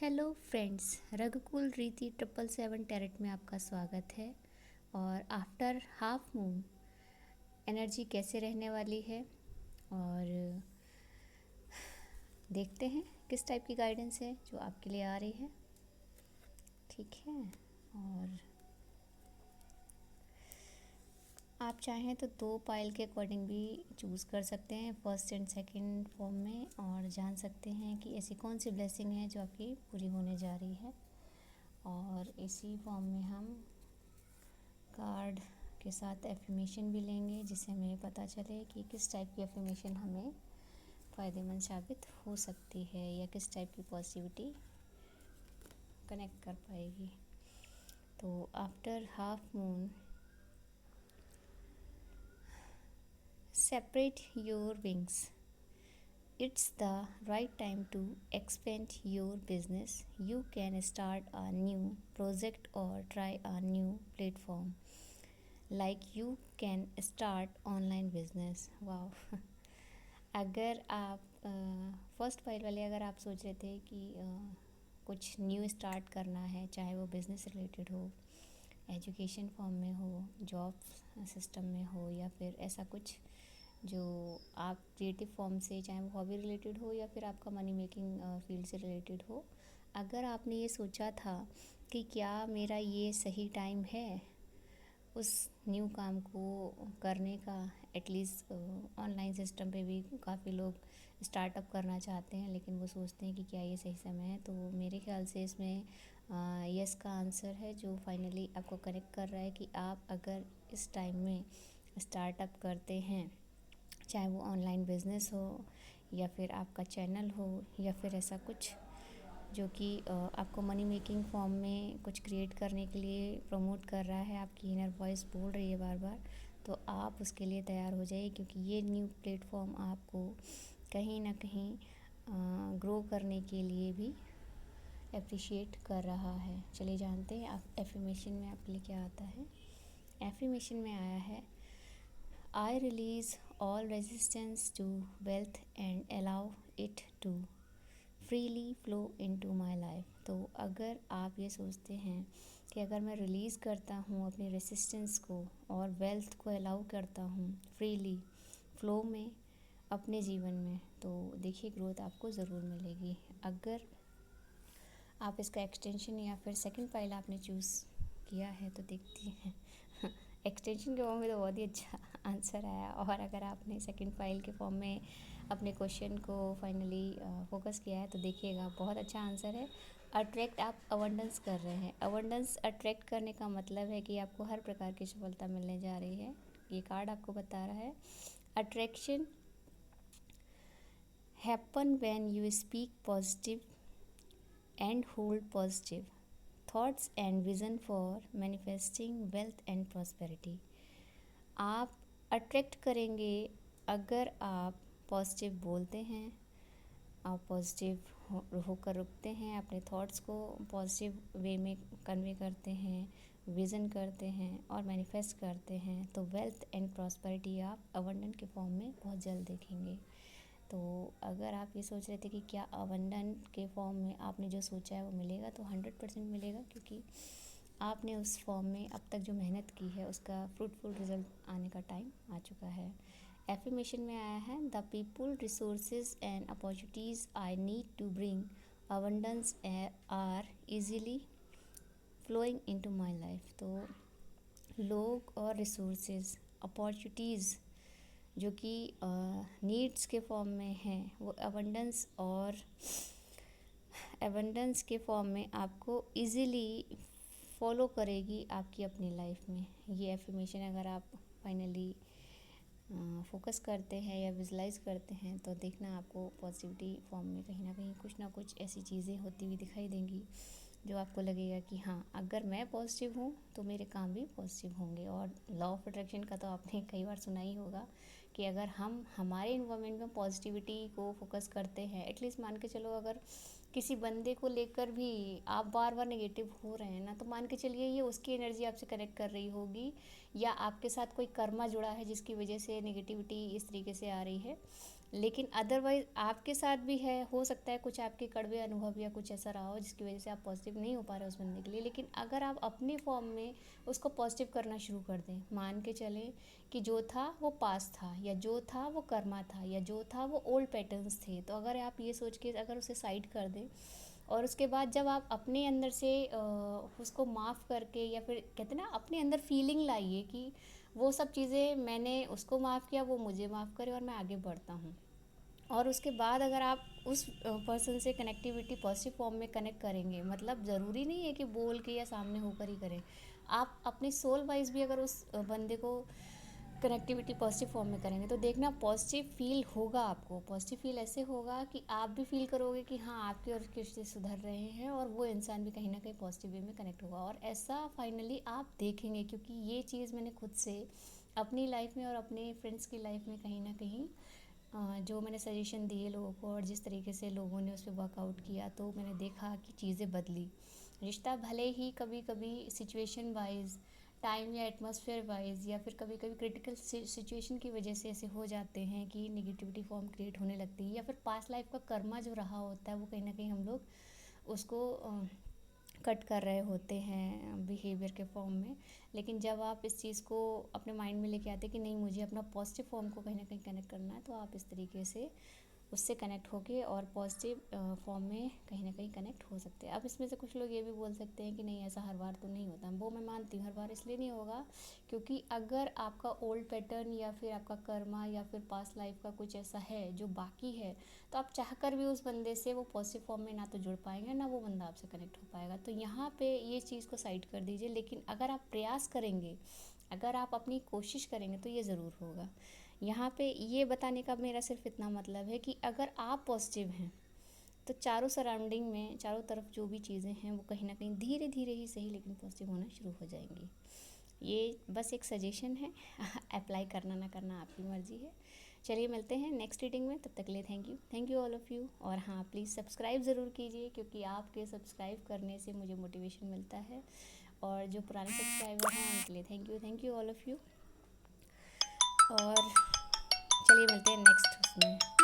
Hello friends, रघुकुल रीति 777 tarot में आपका स्वागत है। और आफ्टर हाफ मून एनर्जी कैसे रहने वाली है और देखते हैं किस टाइप की गाइडेंस है जो आपके लिए आ रही है। ठीक है, और आप चाहें तो 2 पाइल के अकॉर्डिंग भी चूज़ कर सकते हैं, फर्स्ट एंड सेकंड फॉर्म में, और जान सकते हैं कि ऐसी कौन सी ब्लेसिंग है जो आपकी पूरी होने जा रही है। और इसी फॉर्म में हम कार्ड के साथ एफर्मेशन भी लेंगे, जिससे हमें पता चले कि किस टाइप की एफर्मेशन हमें फ़ायदेमंद साबित हो सकती है या किस टाइप की पॉजिटिविटी कनेक्ट कर पाएगी। तो after half moon, separate your wings, it's the right time to expand your business. You can start a new project or try a new platform. Like you can start online business. Wow. अगर आप first file वाले अगर आप सोच रहे थे कि कुछ न्यू स्टार्ट करना है, चाहे वो बिज़नेस रिलेटेड हो, एजुकेशन फॉर्म में हो, जॉब सिस्टम में हो, या फिर ऐसा कुछ जो आप क्रिएटिव फॉर्म से, चाहे वो हॉबी रिलेटेड हो या फिर आपका मनी मेकिंग फील्ड से रिलेटेड हो, अगर आपने ये सोचा था कि क्या मेरा ये सही टाइम है उस न्यू काम को करने का, एटलीस्ट ऑनलाइन सिस्टम पे भी काफ़ी लोग स्टार्टअप करना चाहते हैं, लेकिन वो सोचते हैं कि क्या ये सही समय है। तो मेरे ख्याल से इसमें यस का आंसर है, जो फाइनली आपको कनेक्ट कर रहा है कि आप अगर इस टाइम में स्टार्टअप करते हैं, चाहे वो ऑनलाइन बिज़नेस हो या फिर आपका चैनल हो या फिर ऐसा कुछ जो कि आपको मनी मेकिंग फॉर्म में कुछ क्रिएट करने के लिए प्रमोट कर रहा है, आपकी इनर वॉइस बोल रही है बार बार, तो आप उसके लिए तैयार हो जाइए, क्योंकि ये न्यू प्लेटफॉर्म आपको कहीं ना कहीं ग्रो करने के लिए भी अप्रिशिएट कर रहा है। चलिए जानते हैं आप एफर्मेशन में आपके लिए क्या आता है। एफर्मेशन में आया है, I release all resistance to wealth and allow it to freely flow into my life. तो अगर आप ये सोचते हैं कि अगर मैं रिलीज़ करता हूँ अपनी रेसिस्टेंस को और वेल्थ को अलाउ करता हूँ फ्रीली फ्लो में अपने जीवन में, तो देखिए ग्रोथ आपको ज़रूर मिलेगी। अगर आप इसका एक्सटेंशन या फिर सेकंड फाइल आपने चूज़ किया है तो देखती हैं एक्सटेंशन के फॉर्म में तो बहुत ही अच्छा आंसर आया। और अगर आपने सेकंड फाइल के फॉर्म में अपने क्वेश्चन को फाइनली फोकस किया है तो देखिएगा बहुत अच्छा आंसर है। अट्रैक्ट, आप अबंडेंस कर रहे हैं। अबंडेंस अट्रैक्ट करने का मतलब है कि आपको हर प्रकार की सफलता मिलने जा रही है। ये कार्ड आपको बता रहा है attraction happen when you speak positive and hold positive thoughts and vision for manifesting wealth and prosperity. आप अट्रैक्ट करेंगे अगर आप पॉजिटिव बोलते हैं, आप पॉजिटिव होकर रुकते हैं, अपने थॉट्स को पॉजिटिव वे में कन्वे करते हैं, विज़न करते हैं और मैनिफेस्ट करते हैं, तो वेल्थ एंड प्रॉस्पेरिटी आप अबंडेंट के फॉर्म में बहुत जल्द देखेंगे। तो अगर आप ये सोच रहे थे कि क्या अबंडेंट के फॉर्म में आपने जो सोचा है वो मिलेगा, तो 100% मिलेगा, क्योंकि आपने उस फॉर्म में अब तक जो मेहनत की है उसका फ्रूटफुल रिजल्ट आने का टाइम आ चुका है। एफर्मेशन में आया है, the people, resources and opportunities I need to bring abundance are easily flowing into my life. तो लोग और रिसोर्सेज, अपॉर्चुनिटीज़ जो कि नीड्स के फॉर्म में हैं, वो एबंडेंस के फॉर्म में आपको इजीली फॉलो करेगी आपकी अपनी लाइफ में। ये एफर्मेशन अगर आप फाइनली फोकस करते हैं या विजुलाइज करते हैं तो देखना आपको पॉजिटिविटी फॉर्म में कहीं ना कुछ ऐसी चीज़ें होती हुई दिखाई देंगी जो आपको लगेगा कि हाँ, अगर मैं पॉजिटिव हूँ तो मेरे काम भी पॉजिटिव होंगे। और लॉ ऑफ अट्रैक्शन का तो आपने कई बार सुना ही होगा कि अगर हम हमारे इन्वायरमेंट में पॉजिटिविटी को फोकस करते हैं, एटलीस्ट मान के चलो अगर किसी बंदे को लेकर भी आप बार बार नेगेटिव हो रहे हैं ना, तो मान के चलिए ये उसकी एनर्जी आपसे कनेक्ट कर रही होगी, या आपके साथ कोई कर्मा जुड़ा है जिसकी वजह से नेगेटिविटी इस तरीके से आ रही है। लेकिन अदरवाइज़ आपके साथ भी है, हो सकता है कुछ आपके कड़वे अनुभव या कुछ ऐसा रहा हो जिसकी वजह से आप पॉजिटिव नहीं हो पा रहे उस बंदे के लिए। लेकिन अगर आप अपने फॉर्म में उसको पॉजिटिव करना शुरू कर दें, मान के चलें कि जो था वो पास था, या जो था वो कर्मा था, या जो था वो ओल्ड पैटर्न्स थे, तो अगर आप ये सोच के अगर उसे साइड कर दें और उसके बाद जब आप अपने अंदर से उसको माफ़ करके, या फिर कहते हैं ना अपने अंदर फीलिंग लाइए कि वो सब चीज़ें मैंने उसको माफ़ किया, वो मुझे माफ़ करे और मैं आगे बढ़ता हूँ। और उसके बाद अगर आप उस पर्सन से कनेक्टिविटी पॉजिटिव फॉर्म में कनेक्ट करेंगे, मतलब ज़रूरी नहीं है कि बोल के या सामने होकर ही करें, आप अपने सोल वाइज भी अगर उस बंदे को कनेक्टिविटी पॉजिटिव फॉर्म में करेंगे तो देखना पॉजिटिव फील होगा। आपको पॉजिटिव फील ऐसे होगा कि आप भी फील करोगे कि हाँ आपके और उसके रिश्ते सुधर रहे हैं, और वो इंसान भी कहीं ना कहीं पॉजिटिव वे में कनेक्ट होगा, और ऐसा फाइनली आप देखेंगे। क्योंकि ये चीज़ मैंने खुद से अपनी लाइफ में और अपने फ्रेंड्स की लाइफ में कहीं ना कहीं जो मैंने सजेशन दिए लोगों को और जिस तरीके से लोगों ने उस पर वर्कआउट किया, तो मैंने देखा कि चीज़ें बदली। रिश्ता भले ही कभी कभी सिचुएशन वाइज, टाइम या एटमॉस्फेयर वाइज, या फिर कभी कभी क्रिटिकल सिचुएशन की वजह से ऐसे हो जाते हैं कि निगेटिविटी फॉर्म क्रिएट होने लगती है, या फिर पास्ट लाइफ का कर्मा जो रहा होता है वो कहीं ना कहीं हम लोग उसको कट कर रहे होते हैं बिहेवियर के फॉर्म में। लेकिन जब आप इस चीज़ को अपने माइंड में लेके आते हैं कि नहीं मुझे अपना पॉजिटिव फॉर्म को कहीं ना कहीं कनेक्ट करना है, तो आप इस तरीके से उससे कनेक्ट होके और पॉजिटिव फॉर्म में कहीं ना कहीं कनेक्ट हो सकते हैं। अब इसमें से कुछ लोग ये भी बोल सकते हैं कि नहीं ऐसा हर बार तो नहीं होता, वो मैं मानती हूँ हर बार इसलिए नहीं होगा क्योंकि अगर आपका ओल्ड पैटर्न या फिर आपका कर्मा या फिर पास्ट लाइफ का कुछ ऐसा है जो बाकी है, तो आप चाहकर भी उस बंदे से वो पॉजिटिव फॉर्म में ना तो जुड़ पाएंगे, ना वो बंदा आपसे कनेक्ट हो पाएगा। तो यहाँ पे ये चीज़ को साइड कर दीजिए। लेकिन अगर आप प्रयास करेंगे, अगर आप अपनी कोशिश करेंगे तो ये ज़रूर होगा। यहाँ पे ये बताने का मेरा सिर्फ इतना मतलब है कि अगर आप पॉजिटिव हैं तो चारों सराउंडिंग में, चारों तरफ जो भी चीज़ें हैं वो कहीं ना कहीं धीरे धीरे ही सही लेकिन पॉजिटिव होना शुरू हो जाएंगी। ये बस एक सजेशन है अप्लाई करना ना करना आपकी मर्ज़ी है। चलिए मिलते हैं नेक्स्ट रीडिंग में, तब तक के लिए thank you all of you. और हाँ प्लीज़ सब्सक्राइब ज़रूर कीजिए क्योंकि आपके सब्सक्राइब करने से मुझे मोटिवेशन मिलता है, और जो पुराने सब्सक्राइबर हैं उनके लिए thank you all of you. और चलिए मिलते हैं नेक्स्ट उसमें।